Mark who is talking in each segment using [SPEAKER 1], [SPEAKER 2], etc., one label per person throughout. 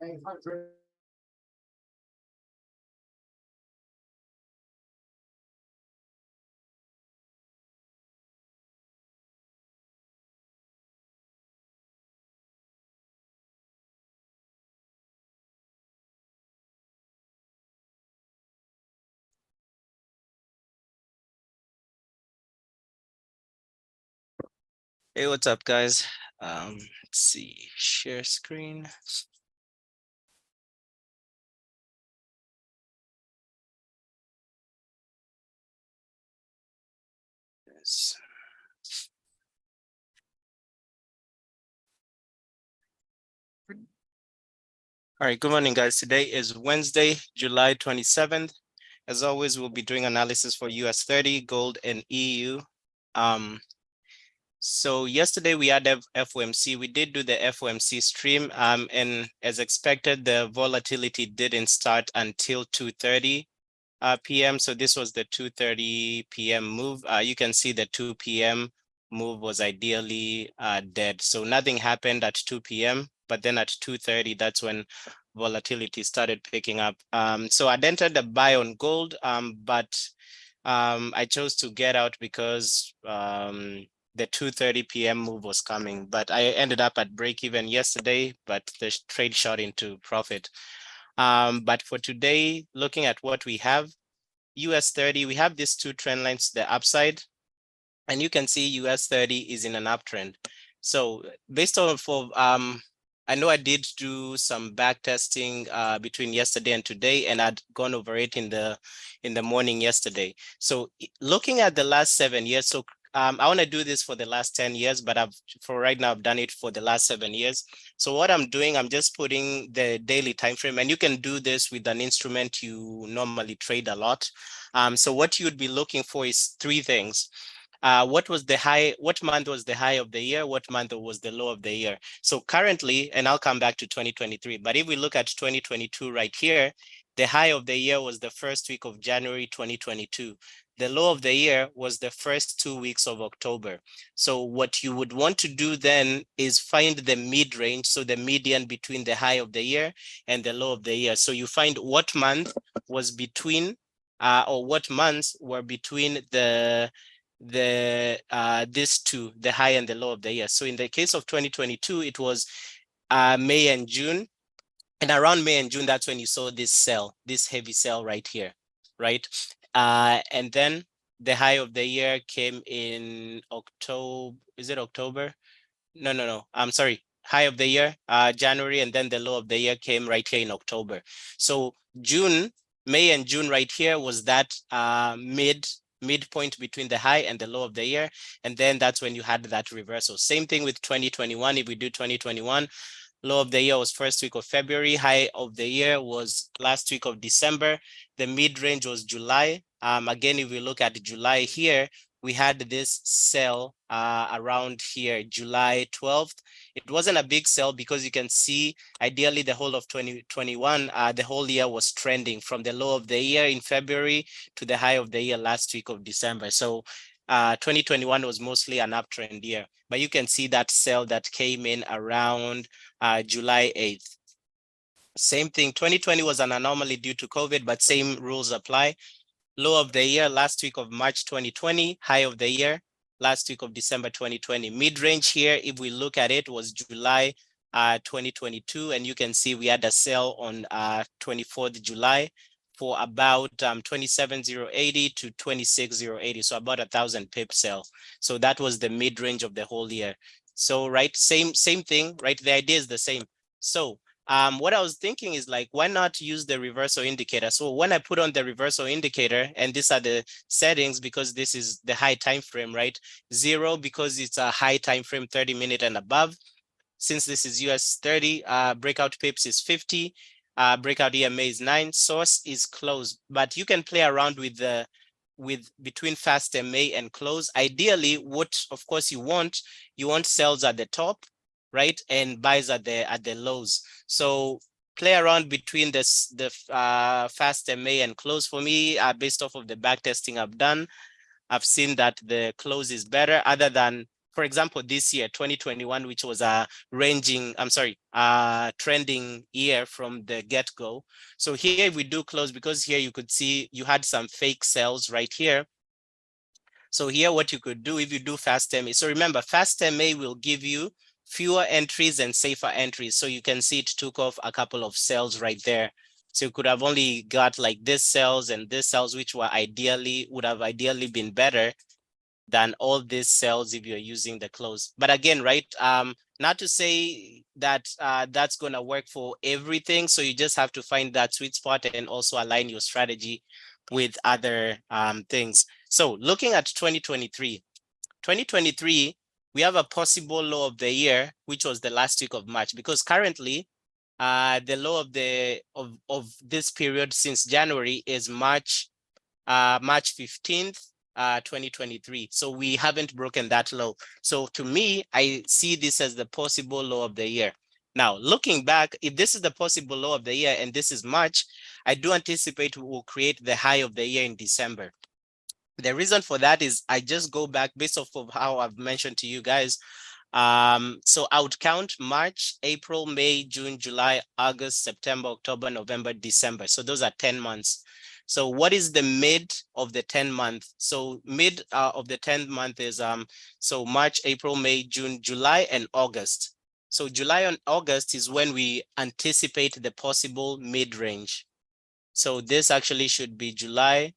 [SPEAKER 1] Hey, what's up, guys? Let's see, share screen. Yes. All right, good morning, guys. Today is Wednesday, July 27th. As always, we'll be doing analysis for US 30, gold, and EU. So yesterday we had FOMC. We did do the FOMC stream, and as expected, the volatility didn't start until 2:30 p.m. So this was the 2:30 p.m. move. You can see the 2 p.m. move was ideally dead. So nothing happened at 2 p.m. But then at 2:30, that's when volatility started picking up. So I'd entered a buy on gold, but I chose to get out because the 2:30 p.m. move was coming. But I ended up at break even yesterday, but the trade shot into profit. But for today, looking at what we have, US 30, we have these two trend lines to the upside, and you can see US 30 is in an uptrend. So based on I know I did do some back testing between yesterday and today, and I'd gone over it in the morning yesterday. So looking at the last 7 years, so I want to do this for the last 10 years, but for right now, I've done it for the last 7 years. So what I'm doing, I'm just putting the daily time frame, and you can do this with an instrument you normally trade a lot. So what you'd be looking for is three things. What was the high, what month was the high of the year? What month was the low of the year? So currently, and I'll come back to 2023, but if we look at 2022 right here, the high of the year was the first week of January 2022. The low of the year was the first 2 weeks of October. So what you would want to do then is find the mid range, so the median between the high of the year and the low of the year. So you find what month was between, or what months were between these two, the high and the low of the year. So in the case of 2022, it was May and June. And around May and June, that's when you saw this sell, this heavy sell right here, right? And then the high of the year came in October. Is it October? No. I'm sorry. High of the year, January, and then the low of the year came right here in October. So June, May and June right here was that midpoint between the high and the low of the year. And then that's when you had that reversal. Same thing with 2021. If we do 2021, low of the year was first week of February. High of the year was last week of December. The mid range was July. Again, if we look at July here, we had this sell around here, July 12th. It wasn't a big sell because you can see ideally the whole of 2021, the whole year was trending from the low of the year in February to the high of the year last week of December. So 2021 was mostly an uptrend year, but you can see that sell that came in around July 8th. Same thing, 2020 was an anomaly due to COVID, but same rules apply. Low of the year, last week of March 2020, high of the year, last week of December 2020. Mid-range here, if we look at it, was July 2022, and you can see we had a sell on 24th July for about 27,080 to 26,080, so about 1,000 pip sell. So that was the mid-range of the whole year. So right, same thing, right? The idea is the same. So what I was thinking is like, why not use the reversal indicator? So when I put on the reversal indicator, and these are the settings because this is the high time frame, right? 0 because it's a high time frame, 30-minute and above. Since this is US 30, breakout pips is 50, breakout EMA is 9, source is closed. But you can play around with the between fast MA and close. Ideally, what of course you want sells at the top, right, and buys at the lows. So play around between the fast MA and close. For me, based off of the back testing I've done, I've seen that the close is better, other than for example, this year, 2021, which was a trending year from the get-go. So here we do close, because here you could see you had some fake sells right here. So here what you could do if you do fast MA, so remember, fast MA will give you fewer entries and safer entries. So you can see it took off a couple of cells right there. So you could have only got like this cells and this cells, which would have ideally been better than all these cells if you're using the close. But again, right, not to say that that's going to work for everything. So you just have to find that sweet spot and also align your strategy with other things. So looking at 2023, we have a possible low of the year, which was the last week of March, because currently the low of this period since January is March 15th, 2023. So we haven't broken that low. So to me, I see this as the possible low of the year. Now, looking back, if this is the possible low of the year and this is March, I do anticipate we will create the high of the year in December. The reason for that is I just go back based off of how I've mentioned to you guys. So I would count March, April, May, June, July, August, September, October, November, December. So those are 10 months. So what is the mid of the 10 month? So mid of the 10th month is so March, April, May, June, July, and August. So July and August is when we anticipate the possible mid range. So this actually should be July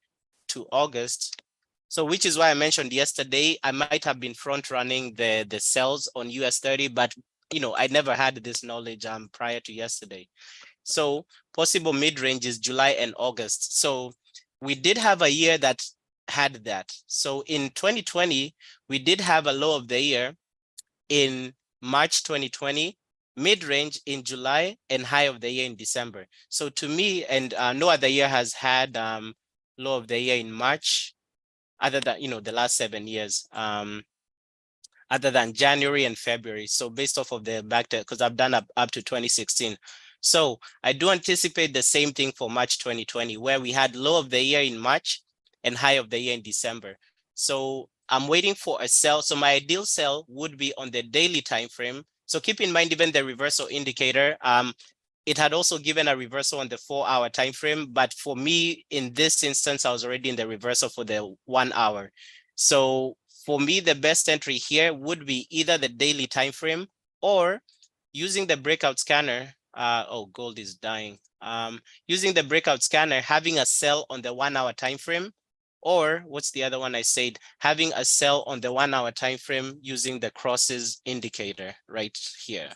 [SPEAKER 1] to August. So which is why I mentioned yesterday, I might have been front running the sells on US 30, but I never had this knowledge prior to yesterday. So possible mid-range is July and August. So we did have a year that had that. So in 2020, we did have a low of the year in March 2020, mid-range in July, and high of the year in December. So to me, and no other year has had low of the year in March, other than the last 7 years, other than January and February. So based off of the back, because I've done up to 2016. So I do anticipate the same thing for March 2020, where we had low of the year in March and high of the year in December. So I'm waiting for a sell. So my ideal sell would be on the daily time frame. So keep in mind, even the reversal indicator, it had also given a reversal on the 4-hour time frame. But for me, in this instance, I was already in the reversal for the 1 hour. So for me, the best entry here would be either the daily time frame or using the breakout scanner. Oh, gold is dying. Using the breakout scanner, having a sell on the 1 hour time frame, or what's the other one I said? Having a sell on the 1 hour time frame using the crosses indicator right here.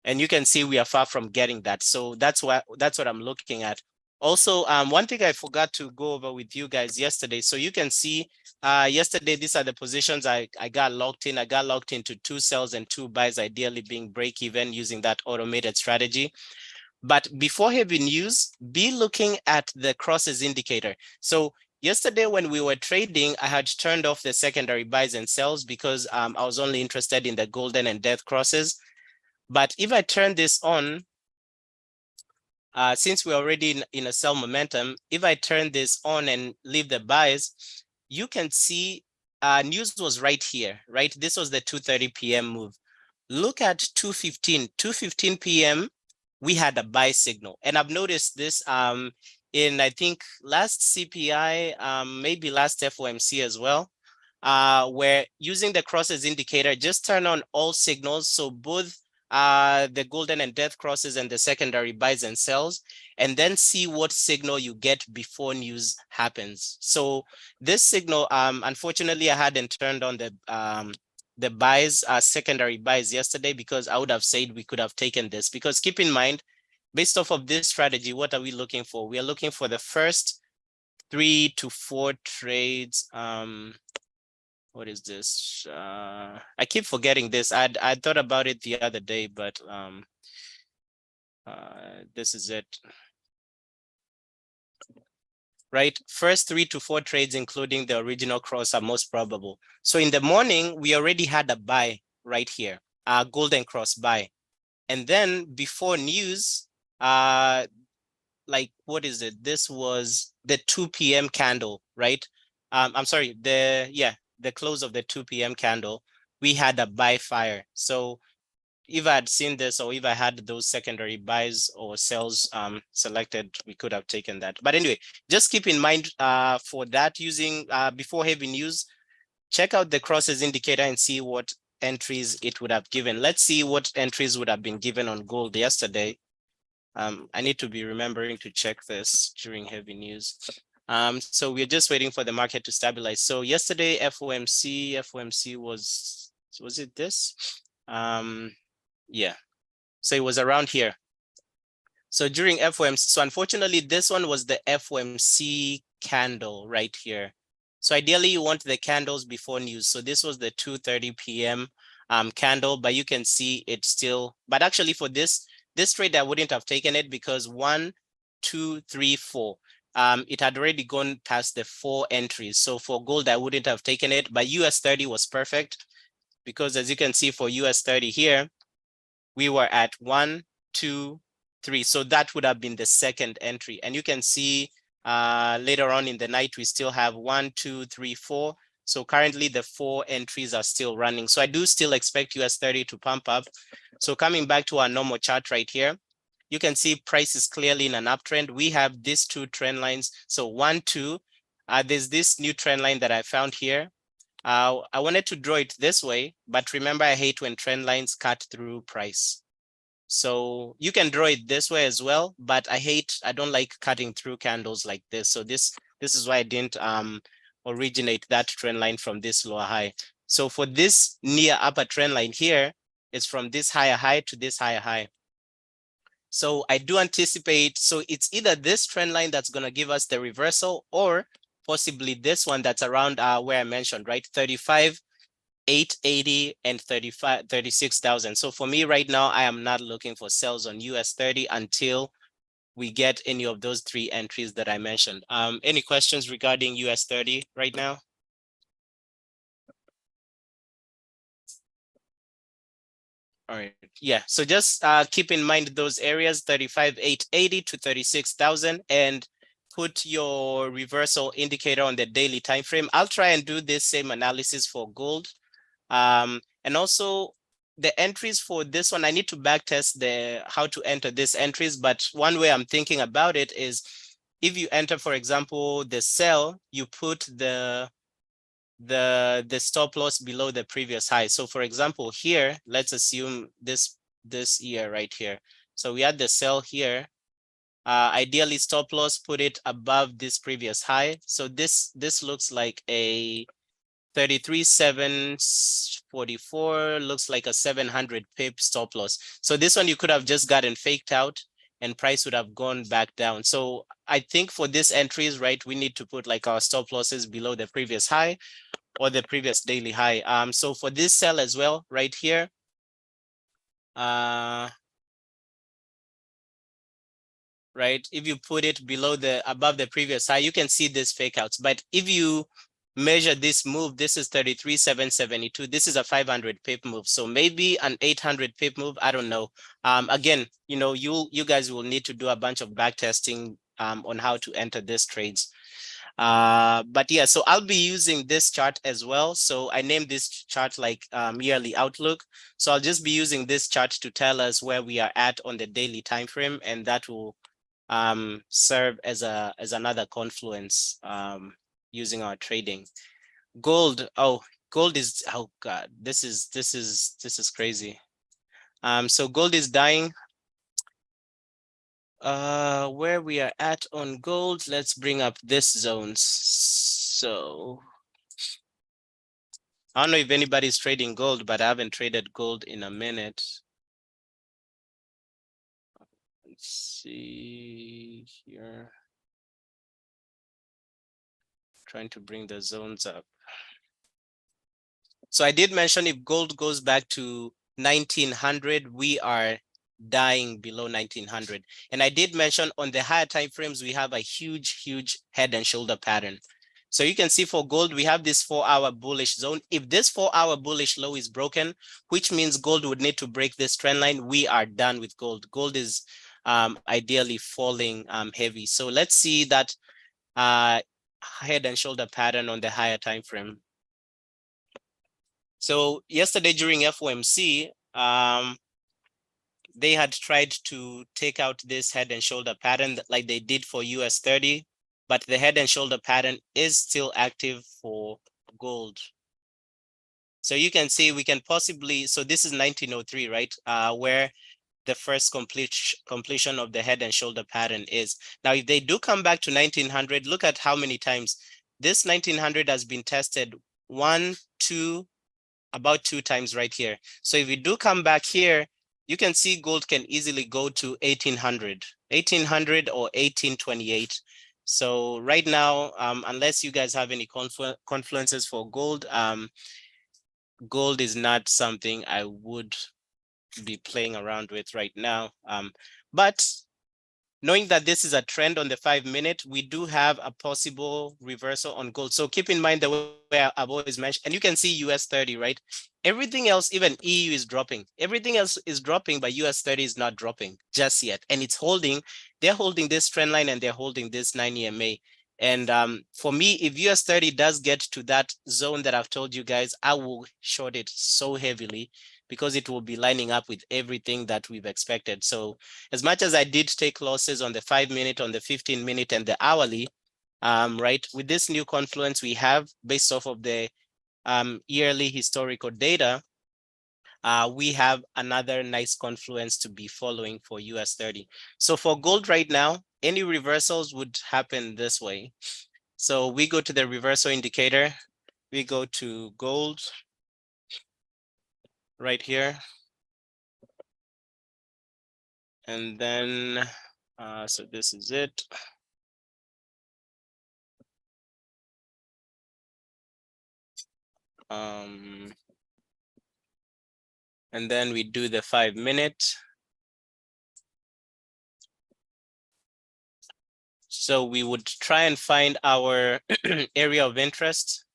[SPEAKER 1] And you can see we are far from getting that. So that's what I'm looking at. Also, one thing I forgot to go over with you guys yesterday. So you can see yesterday, these are the positions I got locked in. I got locked into 2 sells and 2 buys, ideally being break even using that automated strategy. But before heavy news, be looking at the crosses indicator. So yesterday when we were trading, I had turned off the secondary buys and sells because I was only interested in the golden and death crosses. But if I turn this on, since we're already in a sell momentum, if I turn this on and leave the buys, you can see news was right here, right? This was the 2:30 p.m. move. Look at 2:15 p.m. we had a buy signal. And I've noticed this in, I think, last CPI, maybe last FOMC as well, where using the crosses indicator, just turn on all signals. So both the golden and death crosses and the secondary buys and sells, and then see what signal you get before news happens. So this signal, unfortunately, I hadn't turned on the buys, secondary buys yesterday, because I would have said we could have taken this. Because keep in mind, based off of this strategy, what are we looking for? We are looking for the first 3 to 4 trades. What is this? I keep forgetting this. I thought about it the other day, but this is it. Right, first 3 to 4 trades, including the original cross, are most probable. So in the morning, we already had a buy right here, golden cross buy. And then before news, like, what is it? This was the 2 p.m. candle, right? I'm sorry, the close of the 2 p.m. candle, we had a buy fire. So if I had seen this, or if I had those secondary buys or sells selected, we could have taken that. But anyway, just keep in mind for that, using before heavy news, check out the crosses indicator and see what entries it would have given. Let's see what entries would have been given on gold yesterday. I need to be remembering to check this during heavy news. So we're just waiting for the market to stabilize. So yesterday, FOMC was it this? Yeah, so it was around here. So during FOMC, so unfortunately, this one was the FOMC candle right here. So ideally, you want the candles before news. So this was the 2:30 p.m. Candle, but you can see it still. But actually, for this trade, I wouldn't have taken it because 1, 2, 3, 4. It had already gone past the 4 entries. So for gold, I wouldn't have taken it. But US30 was perfect because, as you can see, for US30 here, we were at 1, 2, 3. So that would have been the second entry. And you can see later on in the night, we still have 1, 2, 3, 4. So currently the 4 entries are still running. So I do still expect US30 to pump up. So coming back to our normal chart right here, you can see price is clearly in an uptrend. We have these 2 trend lines. So 1, 2, there's this new trend line that I found here. I wanted to draw it this way, but remember, I hate when trend lines cut through price. So you can draw it this way as well, but I don't like cutting through candles like this. So this is why I didn't originate that trend line from this lower high. So for this near upper trend line here, it's from this higher high to this higher high. So I do anticipate, so it's either this trend line that's going to give us the reversal, or possibly this one that's around where I mentioned, right? 35,880 and 36,000. So for me right now, I am not looking for sells on US30 until we get any of those 3 entries that I mentioned. Any questions regarding US30 right now? All right. Yeah. So just keep in mind those areas, 35,880 to 36,000, and put your reversal indicator on the daily time frame. I'll try and do this same analysis for gold. And also the entries for this one, I need to backtest how to enter these entries. But one way I'm thinking about it is, if you enter, for example, the sell, you put the stop loss below the previous high. So for example, here, let's assume this year right here. So we had the sell here. Ideally, stop loss, put it above this previous high. So this looks like a 33,744, looks like a 700 pip stop loss. So this one you could have just gotten faked out and price would have gone back down. So I think for these entries, right, we need to put like our stop losses below the previous high or the previous daily high. So for this sell as well, right here, right, if you put it above the previous high, you can see these fake outs. But if you measure this move, this is 33,772. This is a 500 pip move. So maybe an 800 pip move. I don't know. Again, you guys will need to do a bunch of back testing on how to enter these trades. But yeah, so I'll be using this chart as well. So I named this chart like yearly outlook. So I'll just be using this chart to tell us where we are at on the daily time frame, and that will serve as another confluence using our trading. Gold, gold is, oh god, this is crazy. So gold is dying. Where we are at on gold, let's bring up this zones. So I don't know if anybody's trading gold, but I haven't traded gold in a minute. Let's see here. Trying to bring the zones up. So I did mention if gold goes back to 1900, we are dying below 1900. And I did mention on the higher time frames, we have a huge head and shoulder pattern. So you can see for gold, we have this 4-hour bullish zone. If this 4-hour bullish low is broken, which means gold would need to break this trend line, we are done with gold. Gold is ideally falling heavy. So let's see that head and shoulder pattern on the higher time frame. So yesterday during FOMC, they had tried to take out this head and shoulder pattern like they did for US 30, but the head and shoulder pattern is still active for gold. So you can see we can possibly, so this is 1903, right? Where the first completion of the head and shoulder pattern is. Now, if they do come back to 1900, look at how many times this 1900 has been tested. One, two, about 2 times right here. So if we do come back here, you can see gold can easily go to 1800 or 1828. So right now, unless you guys have any confluences for gold, gold is not something I would be playing around with right now. But knowing that this is a trend on the 5-minute, we do have a possible reversal on gold. So keep in mind the way I've always mentioned, and you can see US 30, right? Everything else, even EU is dropping. Everything else is dropping, but US 30 is not dropping just yet. And it's holding, they're holding this trend line and they're holding this 9 EMA. And for me, if US 30 does get to that zone that I've told you guys, I will short it so heavily because it will be lining up with everything that we've expected. So as much as I did take losses on the 5-minute, on the 15-minute, and the hourly, right, with this new confluence we have based off of the yearly historical data, we have another nice confluence to be following for US 30. So for gold right now, any reversals would happen this way. So we go to the reversal indicator, we go to gold right here. And then, so this is it. And then we do the 5-minute. So we would try and find our area of interest.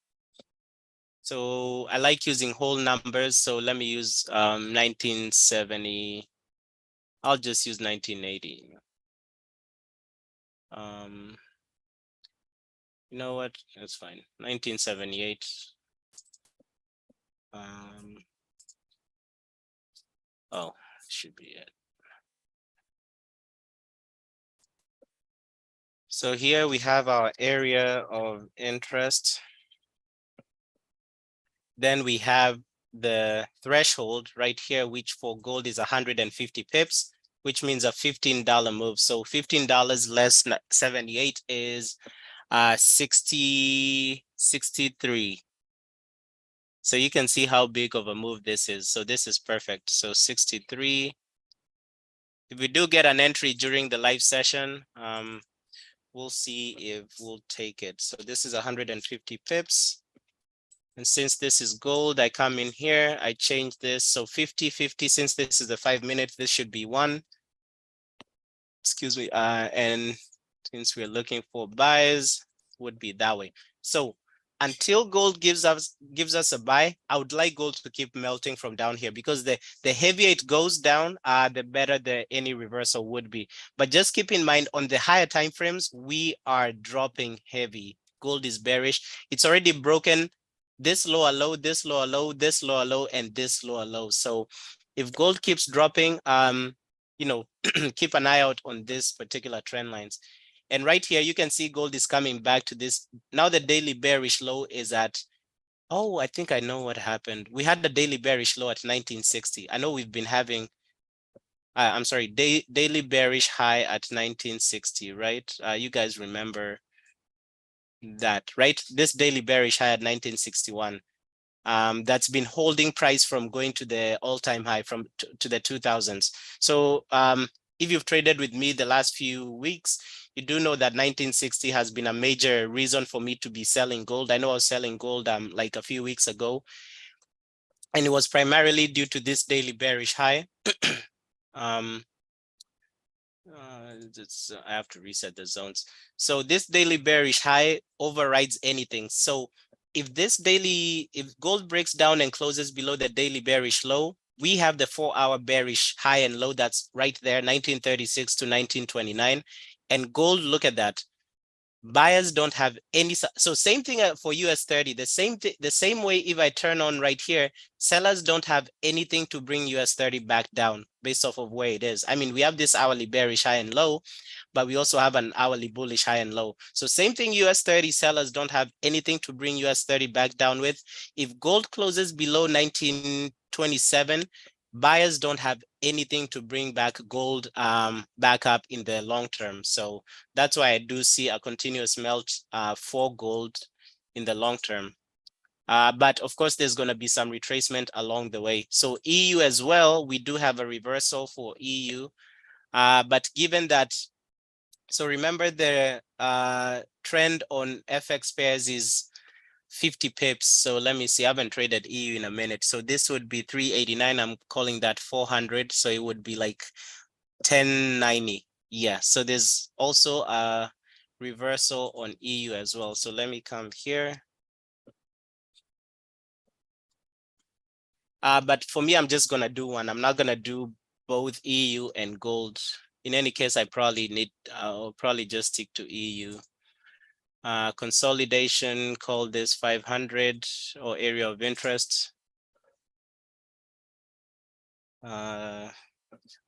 [SPEAKER 1] So I like using whole numbers. So let me use 1970. I'll just use 1980. You know what? That's fine. 1978. Oh, should be it. So here we have our area of interest. Then we have the threshold right here, which for gold is 150 pips, which means a $15 move. So $15 less 78 is 63. So you can see how big of a move this is. So this is perfect. So 63. If we do get an entry during the live session, we'll see if we'll take it. So this is 150 pips. And since this is gold, I come in here, I change this. So 50, 50, since this is the 5-minute, this should be 1. Excuse me. And since we're looking for buys, would be that way. So until gold gives us a buy, I would like gold to keep melting from down here, because the heavier it goes down, the better any reversal would be. But just keep in mind, on the higher time frames, we are dropping heavy. Gold is bearish. It's already broken this lower low, this lower low, this lower low, and this lower low. So if gold keeps dropping, you know, keep an eye out on this particular trend lines. And right here, you can see gold is coming back to this. Now the daily bearish low is at, oh, I think I know what happened. We had the daily bearish low at 1960. I know we've been having, I'm sorry, daily bearish high at 1960, right? You guys remember that, right? This daily bearish high at 1961. That's been holding price from going to the all-time high from to the 2000s. So if you've traded with me the last few weeks, you do know that 1960 has been a major reason for me to be selling gold. I know I was selling gold like a few weeks ago, and it was primarily due to this daily bearish high. I have to reset the zones. So this daily bearish high overrides anything. So if gold breaks down and closes below the daily bearish low, we have the 4-hour bearish high and low that's right there, 1936 to 1929. And gold, look at that. Buyers don't have any. So same thing for US30. The same way. If I turn on right here, sellers don't have anything to bring US30 back down based off of where it is. I mean, we have this hourly bearish high and low, but we also have an hourly bullish high and low. So same thing. US30 sellers don't have anything to bring US30 back down with. If gold closes below 1927, buyers don't have anything to bring back gold back up in the long term. So that's why I do see a continuous melt for gold in the long term. But of course, there's going to be some retracement along the way. So EU as well, we do have a reversal for EU. But given that, so remember the trend on FX pairs is 50 pips. So let me see, I haven't traded EU in a minute. So this would be 389. I'm calling that 400. So it would be like 1090. Yeah, so there's also a reversal on EU as well. So let me come here. But for me, I'm just gonna do one. I'm not gonna do both EU and gold. In any case, I probably need, I'll probably just stick to EU. Consolidation, call this 500 or area of interest. All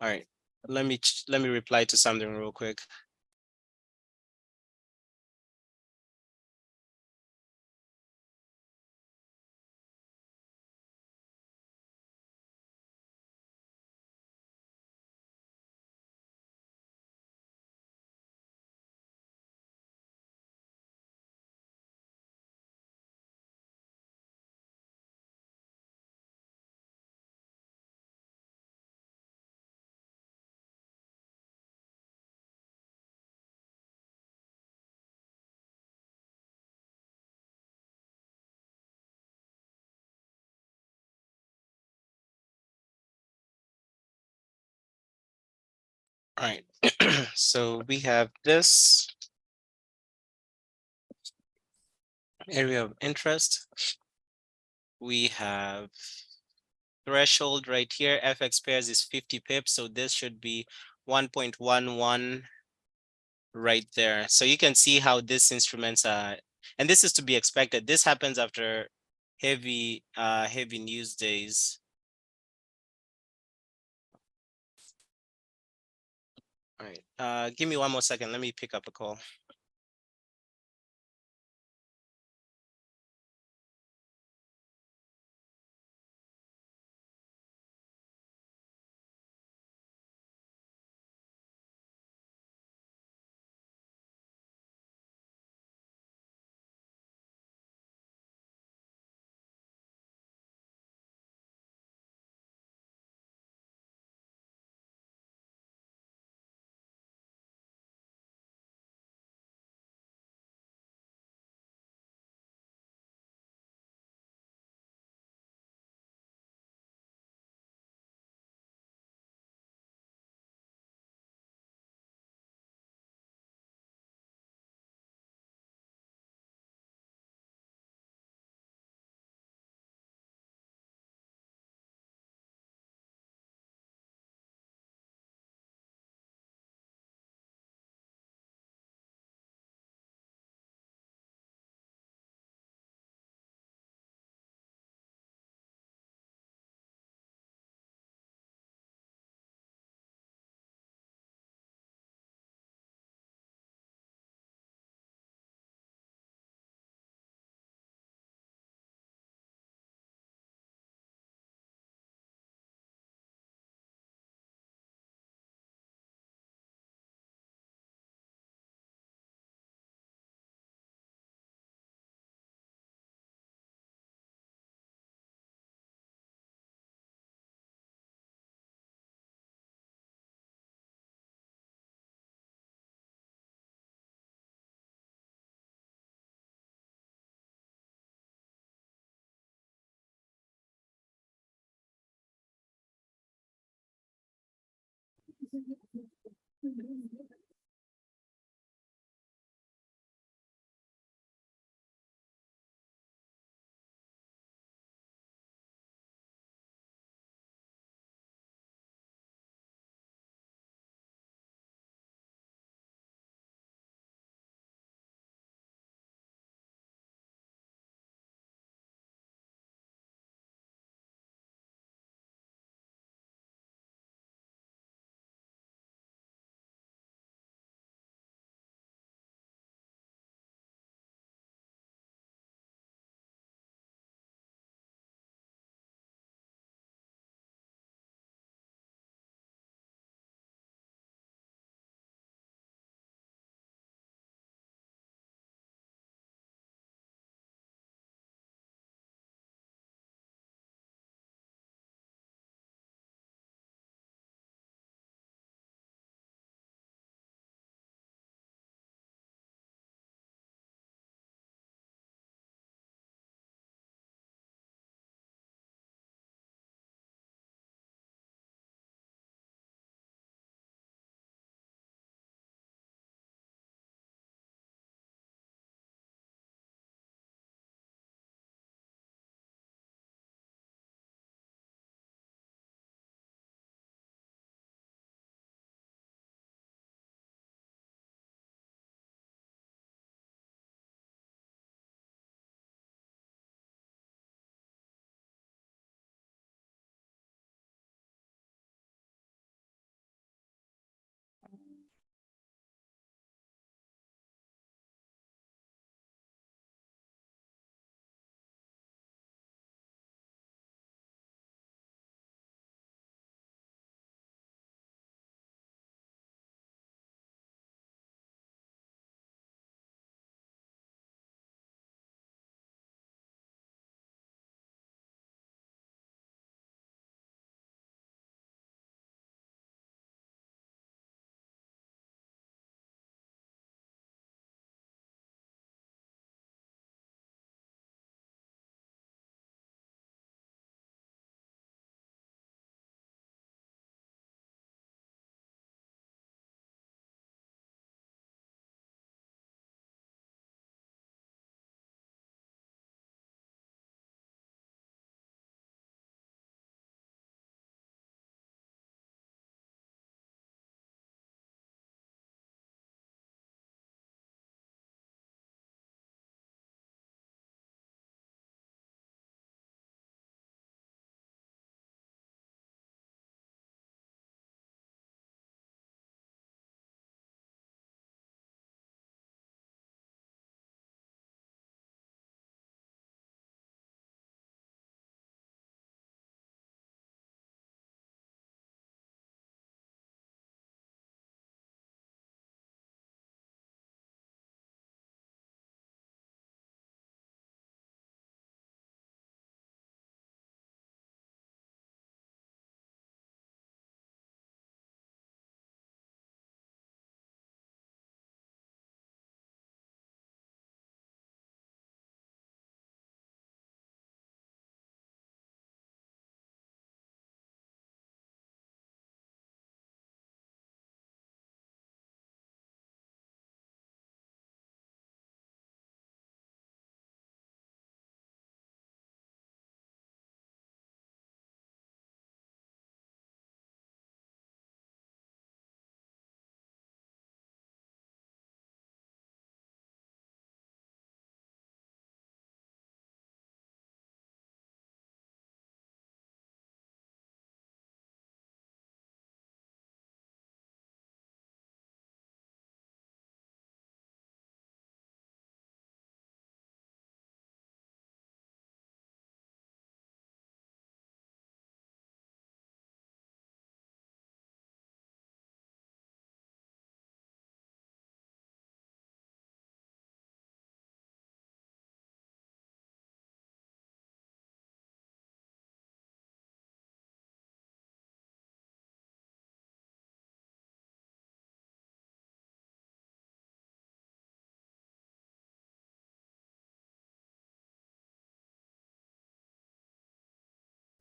[SPEAKER 1] right, let me reply to something real quick. All right, so we have this area of interest. We have threshold right here. FX pairs is 50 pips, so this should be 1.11 right there. So you can see how these instruments are, and this is to be expected. This happens after heavy news days. All right, give me one more second. Let me pick up a call.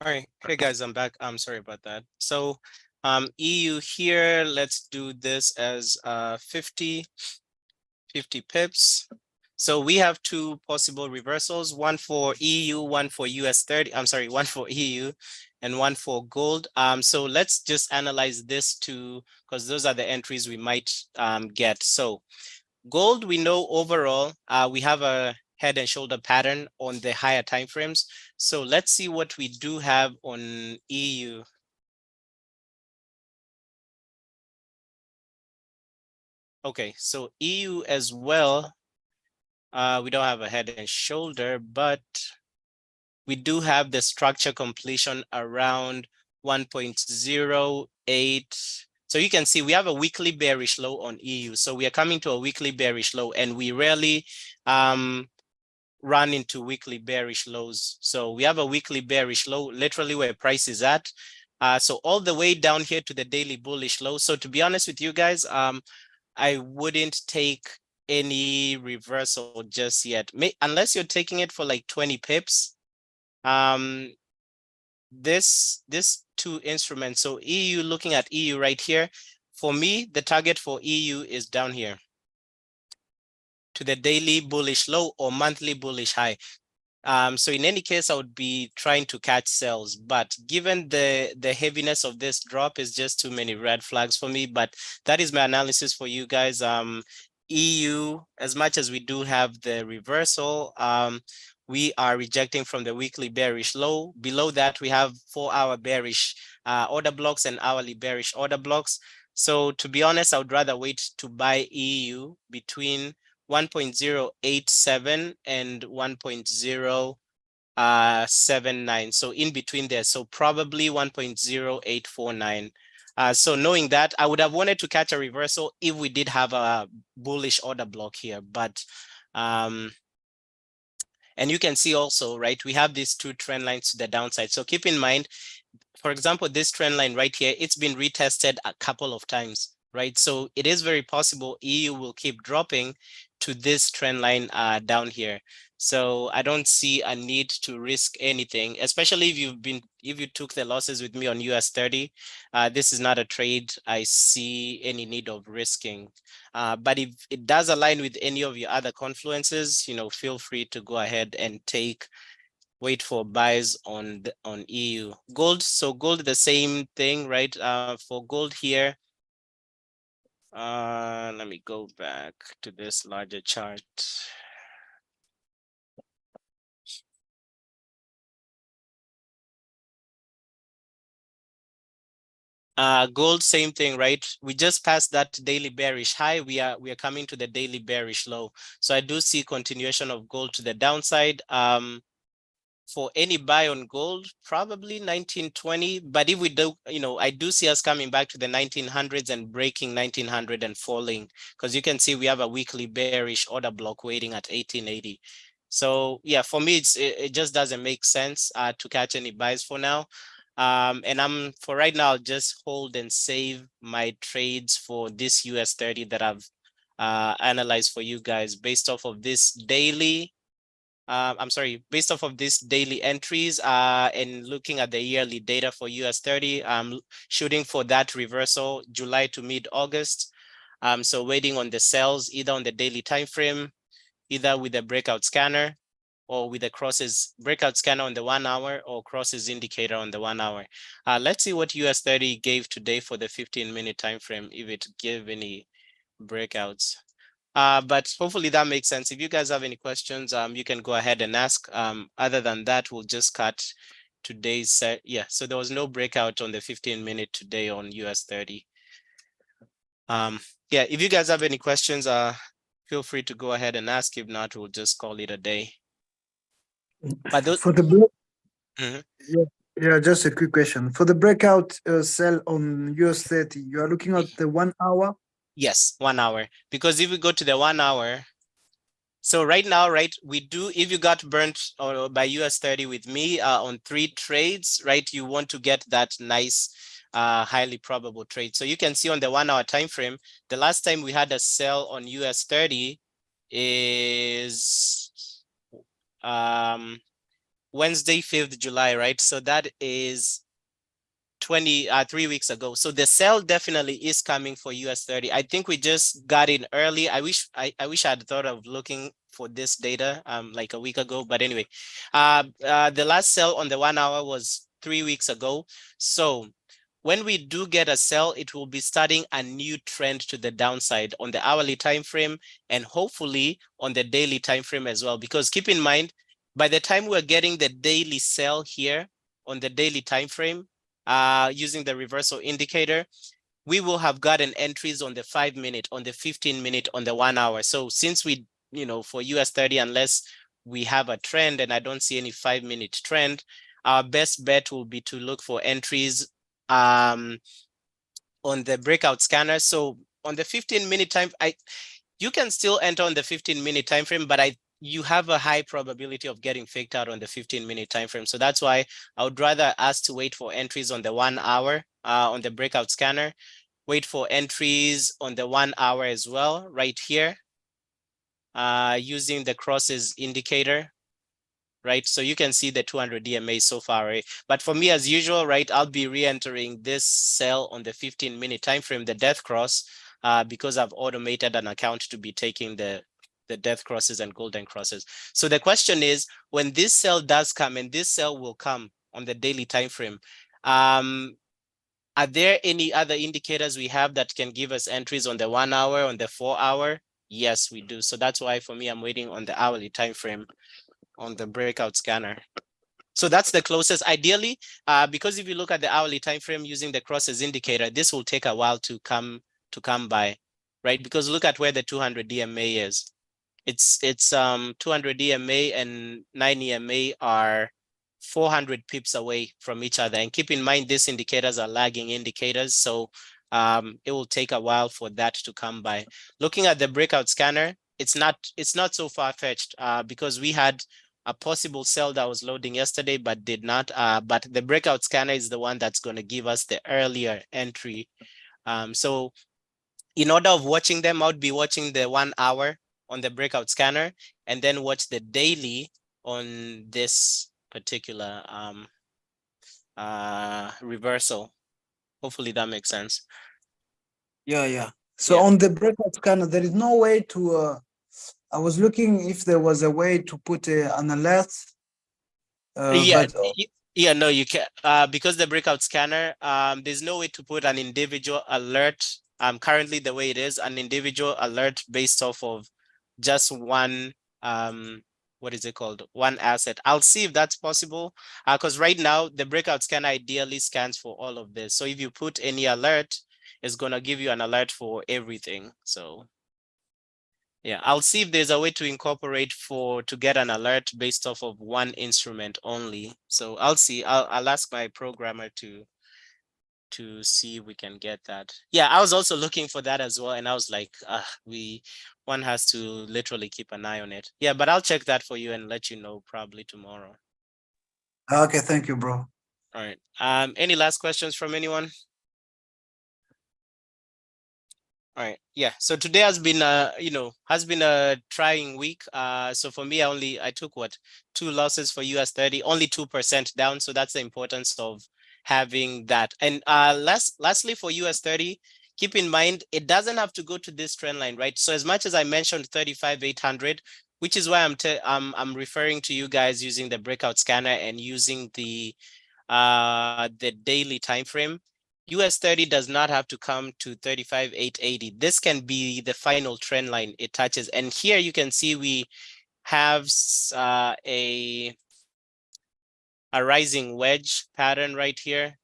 [SPEAKER 1] All right. Hey guys, I'm back. I'm sorry about that. So EU here, let's do this as 50 pips. So we have two possible reversals, one for EU, one for US 30. I'm sorry, one for EU and one for gold. So let's just analyze this two because those are the entries we might get. So gold, we know overall, we have a head and shoulder pattern on the higher time frames. So let's see what we do have on EU. Okay, so EU as well, we don't have a head and shoulder, but we do have the structure completion around 1.08. So you can see we have a weekly bearish low on EU. So we are coming to a weekly bearish low, and we rarely run into weekly bearish lows. So we have a weekly bearish low, literally where price is at. So all the way down here to the daily bullish low. So to be honest with you guys, I wouldn't take any reversal just yet, unless you're taking it for like 20 pips. This two instruments, so EU, looking at EU right here, for me, the target for EU is down here to the daily bullish low or monthly bullish high. So in any case, I would be trying to catch sells, but given the heaviness of this drop is just too many red flags for me. But that is my analysis for you guys. EU, as much as we do have the reversal, we are rejecting from the weekly bearish low. Below that, we have 4-hour bearish order blocks and hourly bearish order blocks. So to be honest, I would rather wait to buy EU between 1.087 and 1.079. So in between there, so probably 1.0849. So knowing that, I would have wanted to catch a reversal if we did have a bullish order block here, but and you can see also, right, we have these two trend lines to the downside. So keep in mind, for example, this trend line right here, it's been retested a couple of times, right? So it is very possible EU will keep dropping to this trend line down here. So I don't see a need to risk anything, especially if you took the losses with me on US 30. This is not a trade I see any need of risking. But if it does align with any of your other confluences, feel free to go ahead and wait for buys on EU. Gold, so gold, the same thing, right? For gold here, let me go back to this larger chart. Gold, same thing, right? We just passed that daily bearish high. We are coming to the daily bearish low. So I do see continuation of gold to the downside. For any buy on gold, probably 1920. But if we do, I do see us coming back to the 1900s and breaking 1900 and falling, because you can see we have a weekly bearish order block waiting at 1880. So yeah, for me, it just doesn't make sense to catch any buys for now. And for right now, I'll just hold and save my trades for this US 30 that I've analyzed for you guys based off of this daily. I'm sorry, based off of these daily entries and looking at the yearly data for US 30, I'm shooting for that reversal July to mid-August. So waiting on the sells either on the daily time frame, either with a breakout scanner or with a crosses breakout scanner on the 1 hour or crosses indicator on the 1 hour. Let's see what US 30 gave today for the 15-minute time frame, if it gave any breakouts. But hopefully that makes sense. If you guys have any questions, you can go ahead and ask. Other than that, we'll just cut today's set. Yeah, so there was no breakout on the 15-minute today on US 30. Yeah, if you guys have any questions, feel free to go ahead and ask. If not, we'll just call it a day. But
[SPEAKER 2] For the yeah, just a quick question. For the breakout sell on US 30, you are looking at the 1 hour?
[SPEAKER 1] Yes, 1 hour. Because if we go to the 1 hour, so right now, right, we do, if you got burnt by US 30 with me on 3 trades, right, you want to get that nice, highly probable trade. So you can see on the 1 hour time frame, the last time we had a sell on US 30 is Wednesday, 5th July, right? So that is 3 weeks ago. So the sell definitely is coming for US 30. I think we just got in early. I wish I had thought of looking for this data like a week ago, but anyway, the last sell on the 1 hour was 3 weeks ago. So when we do get a sell, it will be starting a new trend to the downside on the hourly time frame and hopefully on the daily time frame as well. Because keep in mind, by the time we're getting the daily sell here on the daily time frame, using the reversal indicator, we will have gotten entries on the 5-minute, on the 15-minute, on the 1 hour. So since we, for US 30, unless we have a trend and I don't see any 5-minute trend, our best bet will be to look for entries on the breakout scanner. So on the 15-minute time, you can still enter on the 15-minute time frame, but you have a high probability of getting faked out on the 15-minute time frame. So that's why I would rather ask to wait for entries on the 1 hour on the breakout scanner, wait for entries on the 1 hour as well, right here, using the crosses indicator, right? So you can see the 200 DMA so far, right? But for me, as usual, right, I'll be re-entering this sell on the 15-minute time frame, the death cross, because I've automated an account to be taking the death crosses and golden crosses. So the question is, when this sell does come, and this sell will come on the daily time frame, are there any other indicators we have that can give us entries on the 1 hour, on the 4 hour? Yes, we do. So that's why for me, I'm waiting on the hourly time frame on the breakout scanner. So that's the closest. Ideally, because if you look at the hourly time frame using the crosses indicator, this will take a while to come by, right? Because look at where the 200 DMA is. It's 200 DMA and 9 EMA are 400 pips away from each other. And keep in mind, these indicators are lagging indicators. So it will take a while for that to come by. Looking at the breakout scanner, it's not so far-fetched because we had a possible sell that was loading yesterday, but did not. But the breakout scanner is the one that's going to give us the earlier entry. So in order of watching them, I would be watching the 1 hour on the breakout scanner and then watch the daily on this particular reversal. Hopefully that makes sense.
[SPEAKER 2] Yeah. So
[SPEAKER 1] Yeah.
[SPEAKER 2] on the breakout scanner, there is no way to. I was looking if there was a way to put an alert.
[SPEAKER 1] Yeah,
[SPEAKER 2] But
[SPEAKER 1] yeah, no, you can't because the breakout scanner, there's no way to put an individual alert. Currently the way it is, an individual alert based off of just one what is it called? One asset. I'll see if that's possible. Because right now the breakout scanner ideally scans for all of this. So if you put any alert, it's gonna give you an alert for everything. So yeah, I'll see if there's a way to incorporate to get an alert based off of one instrument only. So I'll see. I'll ask my programmer to see if we can get that. Yeah, I was also looking for that as well, and I was like, one has to literally keep an eye on it. Yeah, but I'll check that for you and let you know probably tomorrow.
[SPEAKER 2] okay, thank you, bro.
[SPEAKER 1] All right. Any last questions from anyone? All right. Yeah. So today has been a trying week. So for me, I took 2 losses for US 30, only 2% down. So that's the importance of having that. And lastly for US 30, keep in mind it doesn't have to go to this trend line, right? So as much as I mentioned 35,800, which is why I'm referring to you guys using the breakout scanner and using the daily time frame. US 30 does not have to come to 35,880. This can be the final trend line it touches. And here you can see we have a rising wedge pattern right here,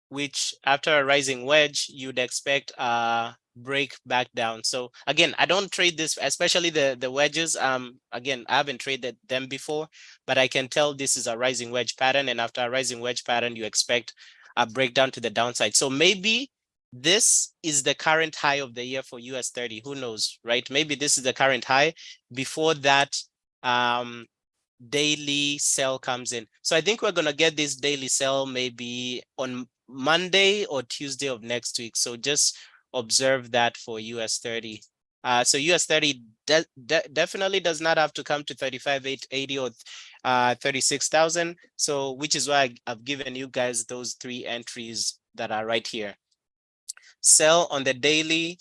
[SPEAKER 1] which after a rising wedge, you'd expect break back down. So again, I don't trade this, especially the wedges. Again, I haven't traded them before, but I can tell this is a rising wedge pattern. And after a rising wedge pattern, you expect a breakdown to the downside. So maybe this is the current high of the year for US 30. Who knows, right? Maybe this is the current high. Before that, daily sell comes in. So I think we're going to get this daily sell maybe on Monday or Tuesday of next week. So just observe that for US 30. So US 30 definitely does not have to come to 35,880 or 36,000. So which is why I've given you guys those 3 entries that are right here. Sell on the daily,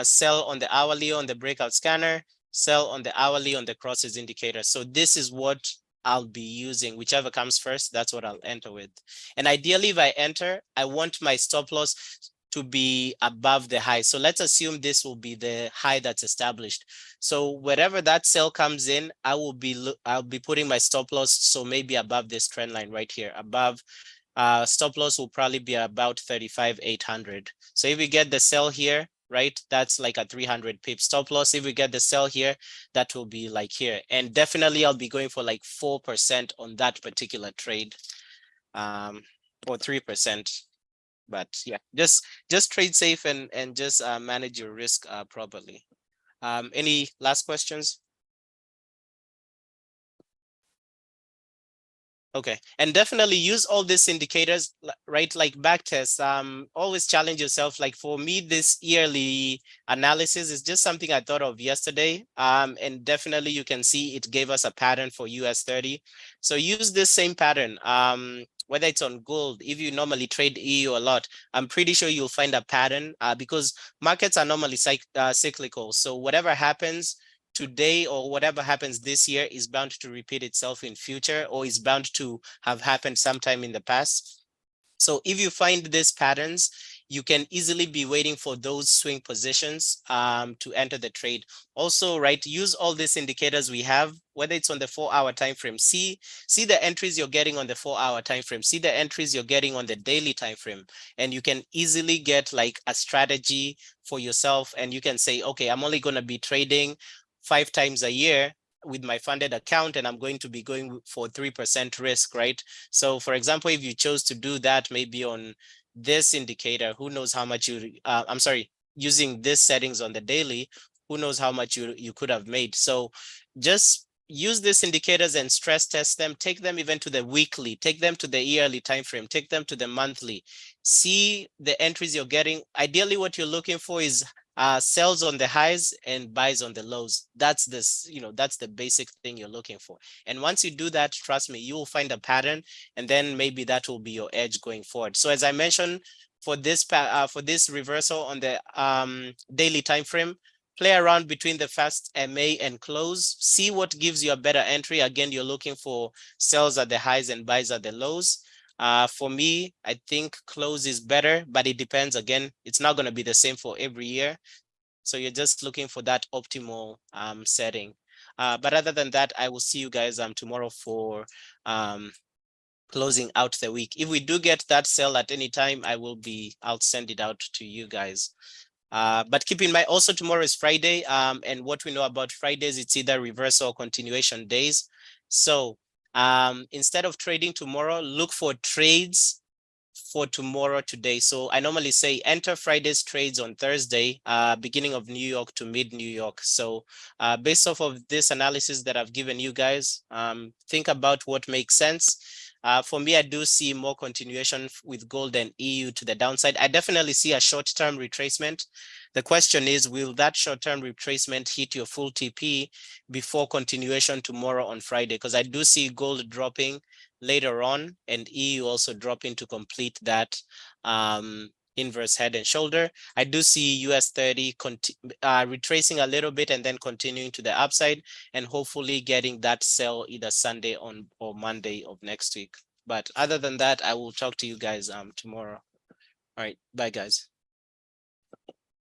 [SPEAKER 1] sell on the hourly on the breakout scanner, sell on the hourly on the crosses indicator. So this is what I'll be using. Whichever comes first, that's what I'll enter with. And ideally, if I enter, I want my stop loss to be above the high. So let's assume this will be the high that's established. So wherever that sell comes in, I'll be putting my stop loss, so maybe above this trend line right here, above. Stop loss will probably be about 35,800. So if we get the sell here, right, that's like a 300 pip stop loss. If we get the sell here, that will be like here. And definitely I'll be going for like 4% on that particular trade, or 3%. But yeah, just trade safe and just manage your risk properly. Any last questions? Okay, and definitely use all these indicators, right? Like back tests. Always challenge yourself. Like for me, this yearly analysis is just something I thought of yesterday. And definitely you can see it gave us a pattern for US 30. So use this same pattern. Whether it's on gold, if you normally trade EU a lot, I'm pretty sure you'll find a pattern because markets are normally cyclical. So whatever happens today or whatever happens this year is bound to repeat itself in future, or is bound to have happened sometime in the past. So if you find these patterns, you can easily be waiting for those swing positions to enter the trade. Also, right, use all these indicators we have, whether it's on the 4-hour time frame. See the entries you're getting on the 4-hour time frame. See the entries you're getting on the daily time frame, and you can easily get like a strategy for yourself. And you can say, okay, I'm only going to be trading 5 times a year with my funded account, and I'm going to be going for 3% risk, right? So for example, if you chose to do that maybe on this indicator, who knows how much I'm sorry, using this settings on the daily, who knows how much you could have made. So just use these indicators and stress test them. Take them even to the weekly, take them to the yearly time frame, take them to the monthly. See the entries you're getting. Ideally, what you're looking for is sells on the highs and buys on the lows. That's this, that's the basic thing you're looking for. And once you do that, trust me, you will find a pattern, and then maybe that will be your edge going forward. So as I mentioned, for this reversal on the daily time frame, play around between the fast MA and close. See what gives you a better entry. Again, you're looking for sells at the highs and buys at the lows. For me, I think close is better, but it depends. Again, it's not going to be the same for every year. So you're just looking for that optimal setting. But other than that, I will see you guys tomorrow for closing out the week. If we do get that sell at any time, I'll send it out to you guys. But keep in mind also tomorrow is Friday. And what we know about Fridays, it's either reversal or continuation days. So instead of trading tomorrow, look for trades for tomorrow today. So I normally say enter Friday's trades on Thursday, beginning of New York to mid New York. So based off of this analysis that I've given you guys, think about what makes sense. For me, I do see more continuation with gold and EU to the downside. I definitely see a short-term retracement. The question is, will that short-term retracement hit your full TP before continuation tomorrow on Friday? Because I do see gold dropping later on and EU also dropping to complete that inverse head and shoulder. I do see US 30 retracing a little bit and then continuing to the upside, and hopefully getting that sell either Sunday or Monday of next week. But other than that, I will talk to you guys tomorrow. All right, bye guys.